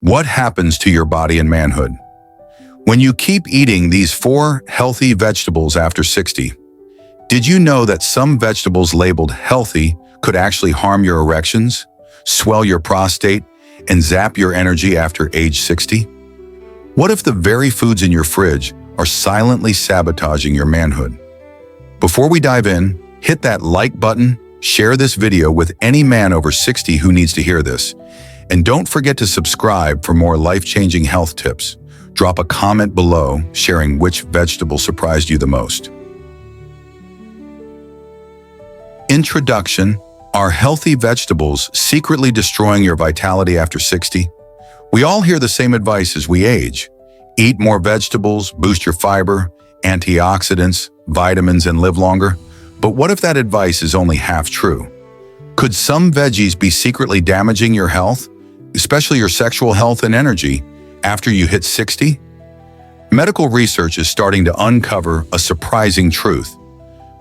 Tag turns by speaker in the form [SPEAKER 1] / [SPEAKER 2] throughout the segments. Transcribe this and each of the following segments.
[SPEAKER 1] What happens to your body in manhood? When you keep eating these 4 healthy vegetables after 60, did you know that some vegetables labeled healthy could actually harm your erections, swell your prostate, and zap your energy after age 60? What if the very foods in your fridge are silently sabotaging your manhood? Before we dive in, hit that like button, share this video with any man over 60 who needs to hear this, and don't forget to subscribe for more life-changing health tips. Drop a comment below sharing which vegetable surprised you the most. Introduction. Are healthy vegetables secretly destroying your vitality after 60? We all hear the same advice as we age. Eat more vegetables, boost your fiber, antioxidants, vitamins, and live longer. But what if that advice is only half true? Could some veggies be secretly damaging your health, especially your sexual health and energy, after you hit 60? Medical research is starting to uncover a surprising truth.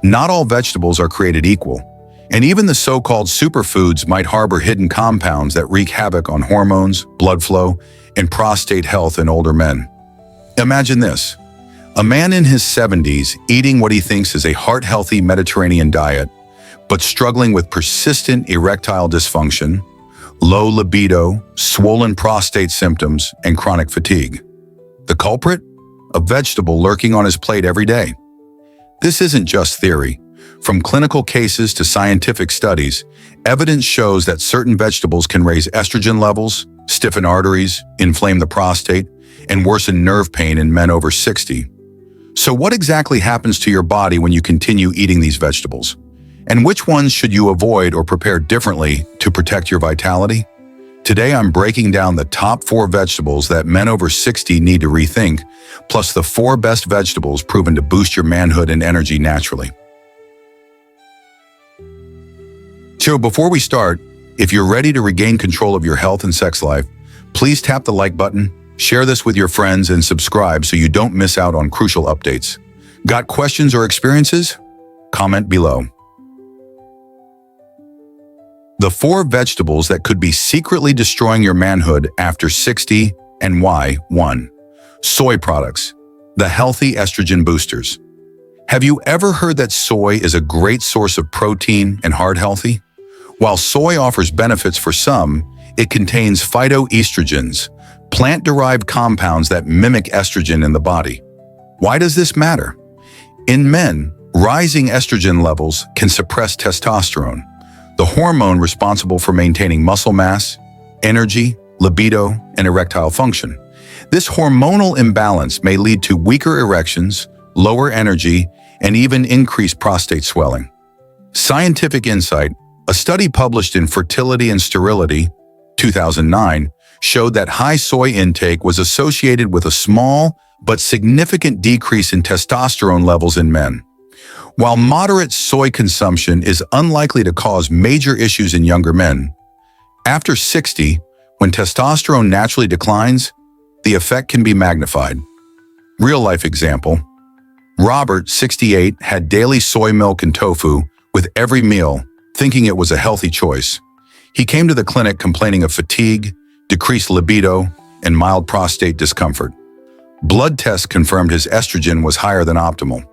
[SPEAKER 1] Not all vegetables are created equal, and even the so-called superfoods might harbor hidden compounds that wreak havoc on hormones, blood flow, and prostate health in older men. Imagine this: a man in his 70s eating what he thinks is a heart-healthy Mediterranean diet, but struggling with persistent erectile dysfunction, low libido, swollen prostate symptoms, and chronic fatigue. The culprit? A vegetable lurking on his plate every day. This isn't just theory. From clinical cases to scientific studies, evidence shows that certain vegetables can raise estrogen levels, stiffen arteries, inflame the prostate, and worsen nerve pain in men over 60. So what exactly happens to your body when you continue eating these vegetables? And which ones should you avoid or prepare differently to protect your vitality? Today I'm breaking down the top 4 vegetables that men over 60 need to rethink, plus the 4 best vegetables proven to boost your manhood and energy naturally. So before we start, if you're ready to regain control of your health and sex life, please tap the like button, share this with your friends, and subscribe so you don't miss out on crucial updates. Got questions or experiences? Comment below. The 4 vegetables that could be secretly destroying your manhood after 60 and why. 1. Soy products, the healthy estrogen boosters. Have you ever heard that soy is a great source of protein and heart healthy? While soy offers benefits for some, it contains phytoestrogens, plant-derived compounds that mimic estrogen in the body. Why does this matter? In men, rising estrogen levels can suppress testosterone, the hormone responsible for maintaining muscle mass, energy, libido, and erectile function. This hormonal imbalance may lead to weaker erections, lower energy, and even increased prostate swelling. Scientific insight: a study published in Fertility and Sterility, 2009, showed that high soy intake was associated with a small but significant decrease in testosterone levels in men. While moderate soy consumption is unlikely to cause major issues in younger men, after 60, when testosterone naturally declines, the effect can be magnified. Real-life example: Robert, 68, had daily soy milk and tofu with every meal, thinking it was a healthy choice. He came to the clinic complaining of fatigue, decreased libido, and mild prostate discomfort. Blood tests confirmed his estrogen was higher than optimal.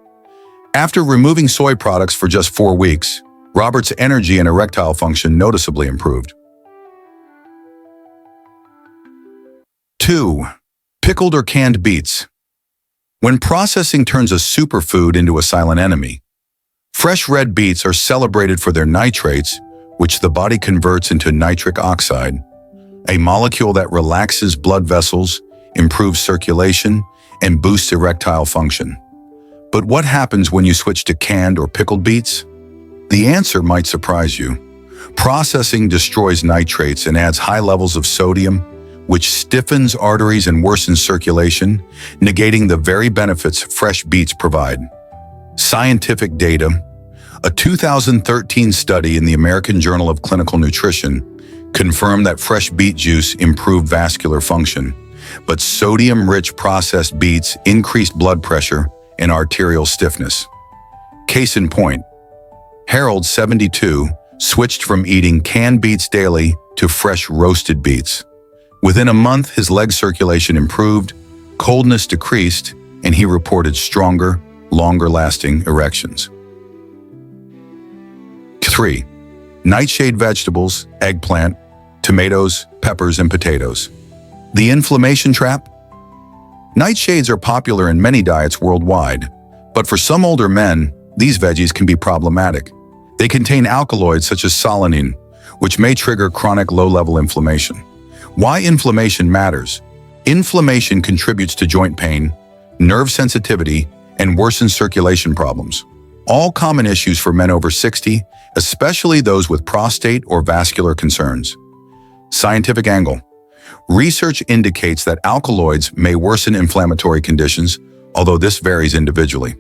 [SPEAKER 1] After removing soy products for just 4 weeks, Robert's energy and erectile function noticeably improved. 2. Pickled or canned beets. When processing turns a superfood into a silent enemy, fresh red beets are celebrated for their nitrates, which the body converts into nitric oxide, a molecule that relaxes blood vessels, improves circulation, and boosts erectile function. But what happens when you switch to canned or pickled beets? The answer might surprise you. Processing destroys nitrates and adds high levels of sodium, which stiffens arteries and worsens circulation, negating the very benefits fresh beets provide. Scientific data: a 2013 study in the American Journal of Clinical Nutrition confirmed that fresh beet juice improved vascular function, but sodium-rich processed beets increased blood pressure and arterial stiffness. Case in point, Harold, 72, switched from eating canned beets daily to fresh roasted beets. Within a month, his leg circulation improved, coldness decreased, and he reported stronger, longer-lasting erections. 3. Nightshade vegetables, eggplant, tomatoes, peppers, and potatoes. The inflammation trap? Nightshades are popular in many diets worldwide, but for some older men, these veggies can be problematic. They contain alkaloids such as solanine, which may trigger chronic low-level inflammation. Why inflammation matters? Inflammation contributes to joint pain, nerve sensitivity, and worsens circulation problems. All common issues for men over 60, especially those with prostate or vascular concerns. Scientific angle. Research indicates that alkaloids may worsen inflammatory conditions, although this varies individually.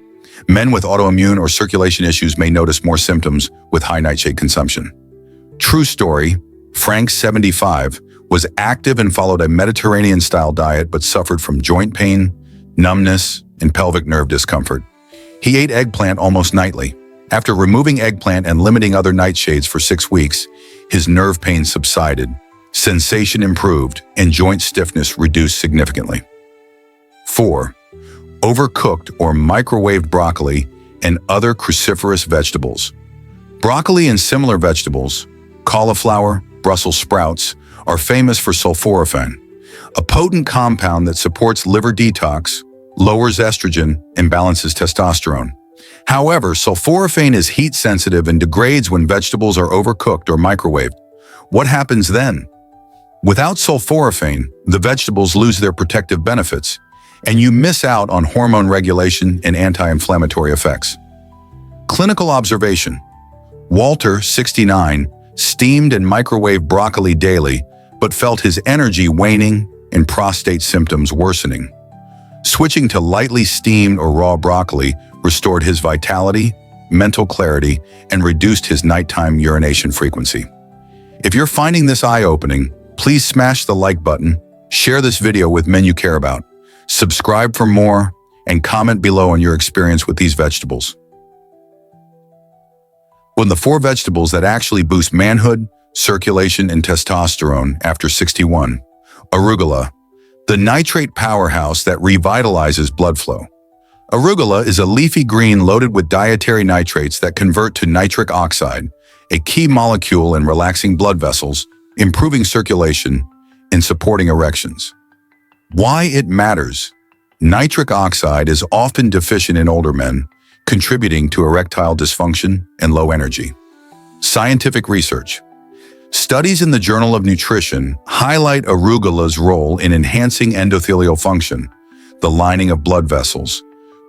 [SPEAKER 1] Men with autoimmune or circulation issues may notice more symptoms with high nightshade consumption. True story, Frank, 75, was active and followed a Mediterranean-style diet but suffered from joint pain, numbness, and pelvic nerve discomfort. He ate eggplant almost nightly. After removing eggplant and limiting other nightshades for 6 weeks, his nerve pain subsided, sensation improved, and joint stiffness reduced significantly. 4. Overcooked or microwaved broccoli and other cruciferous vegetables. Broccoli and similar vegetables, cauliflower, Brussels sprouts, are famous for sulforaphane, a potent compound that supports liver detox, lowers estrogen, and balances testosterone. However, sulforaphane is heat-sensitive and degrades when vegetables are overcooked or microwaved. What happens then? Without sulforaphane, the vegetables lose their protective benefits, and you miss out on hormone regulation and anti-inflammatory effects. Clinical observation. Walter, 69, steamed and microwaved broccoli daily, but felt his energy waning and prostate symptoms worsening. Switching to lightly steamed or raw broccoli restored his vitality, mental clarity, and reduced his nighttime urination frequency. If you're finding this eye-opening, please smash the like button, share this video with men you care about, subscribe for more, and comment below on your experience with these vegetables. One of the 4 vegetables that actually boost manhood, circulation, and testosterone after 61. Arugula, the nitrate powerhouse that revitalizes blood flow. Arugula is a leafy green loaded with dietary nitrates that convert to nitric oxide, a key molecule in relaxing blood vessels, improving circulation, and supporting erections. Why it matters. Nitric oxide is often deficient in older men, contributing to erectile dysfunction and low energy. Scientific research. Studies in the Journal of Nutrition highlight arugula's role in enhancing endothelial function, the lining of blood vessels,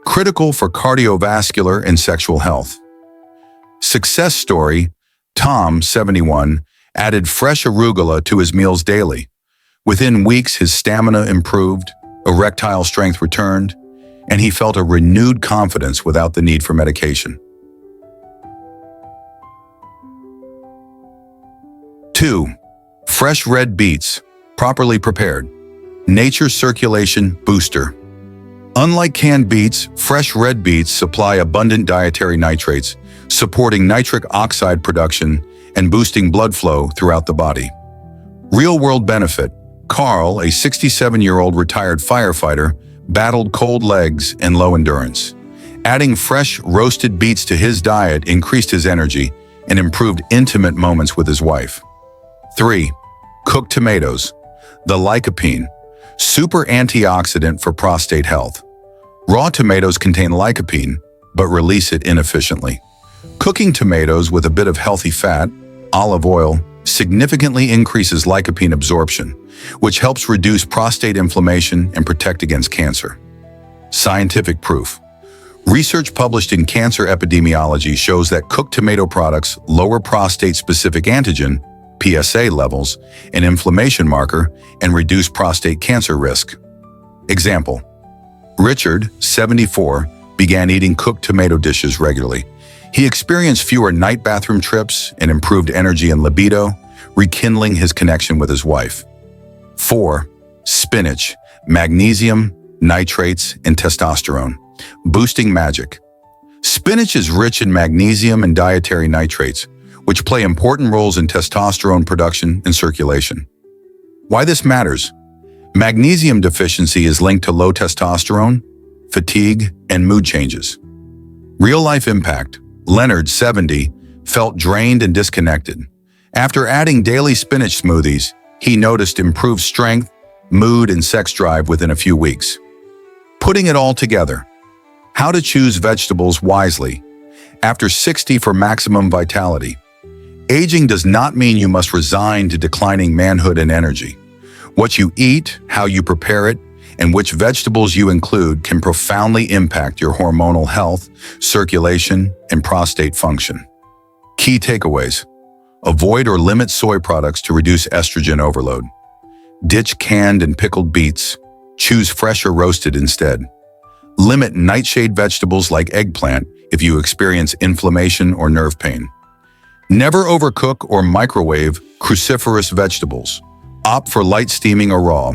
[SPEAKER 1] critical for cardiovascular and sexual health. Success story, Tom, 71, added fresh arugula to his meals daily. Within weeks, his stamina improved, erectile strength returned, and he felt a renewed confidence without the need for medication. 2. Fresh red beets, properly prepared. Nature's circulation booster. Unlike canned beets, fresh red beets supply abundant dietary nitrates, supporting nitric oxide production and boosting blood flow throughout the body. Real-world benefit. Carl, a 67-year-old retired firefighter, battled cold legs and low endurance. Adding fresh roasted beets to his diet increased his energy and improved intimate moments with his wife. 3. Cooked tomatoes. The lycopene, super antioxidant for prostate health. Raw tomatoes contain lycopene, but release it inefficiently. Cooking tomatoes with a bit of healthy fat, olive oil, significantly increases lycopene absorption, which helps reduce prostate inflammation and protect against cancer. Scientific proof. Research published in Cancer Epidemiology shows that cooked tomato products lower prostate-specific antigen, PSA levels, an inflammation marker, and reduce prostate cancer risk. Example. Richard, 74, began eating cooked tomato dishes regularly. He experienced fewer night bathroom trips and improved energy and libido, rekindling his connection with his wife. 4. Spinach, magnesium, nitrates, and testosterone. Boosting magic. Spinach is rich in magnesium and dietary nitrates, which play important roles in testosterone production and circulation. Why this matters? Magnesium deficiency is linked to low testosterone, fatigue, and mood changes. Real-life impact. Leonard, 70, felt drained and disconnected. After adding daily spinach smoothies, he noticed improved strength, mood, and sex drive within a few weeks. Putting it all together. How to choose vegetables wisely. After 60 for maximum vitality. Aging does not mean you must resign to declining manhood and energy. What you eat, how you prepare it, and which vegetables you include can profoundly impact your hormonal health, circulation, and prostate function. Key takeaways. Avoid or limit soy products to reduce estrogen overload. Ditch canned and pickled beets. Choose fresh or roasted instead. Limit nightshade vegetables like eggplant if you experience inflammation or nerve pain. Never overcook or microwave cruciferous vegetables. Opt for light steaming or raw.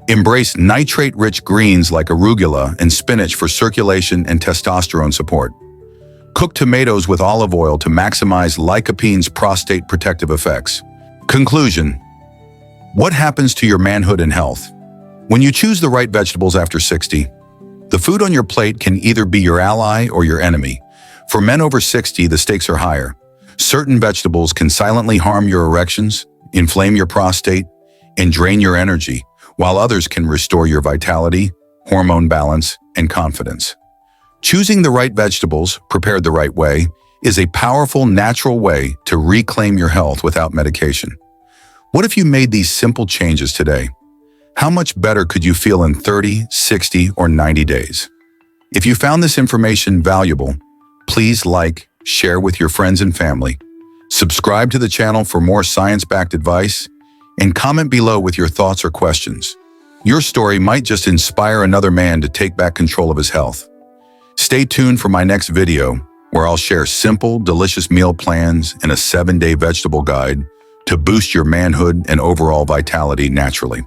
[SPEAKER 1] Embrace nitrate-rich greens like arugula and spinach for circulation and testosterone support. Cook tomatoes with olive oil to maximize lycopene's prostate protective effects. Conclusion. What happens to your manhood and health? When you choose the right vegetables after 60, the food on your plate can either be your ally or your enemy. For men over 60, the stakes are higher. Certain vegetables can silently harm your erections, inflame your prostate, and drain your energy, while others can restore your vitality, hormone balance, and confidence. Choosing the right vegetables, prepared the right way, is a powerful, natural way to reclaim your health without medication. What if you made these simple changes today? How much better could you feel in 30, 60, or 90 days? If you found this information valuable, please like, share with your friends and family, subscribe to the channel for more science-backed advice, and comment below with your thoughts or questions. Your story might just inspire another man to take back control of his health. Stay tuned for my next video, where I'll share simple, delicious meal plans and a 7-day vegetable guide to boost your manhood and overall vitality naturally.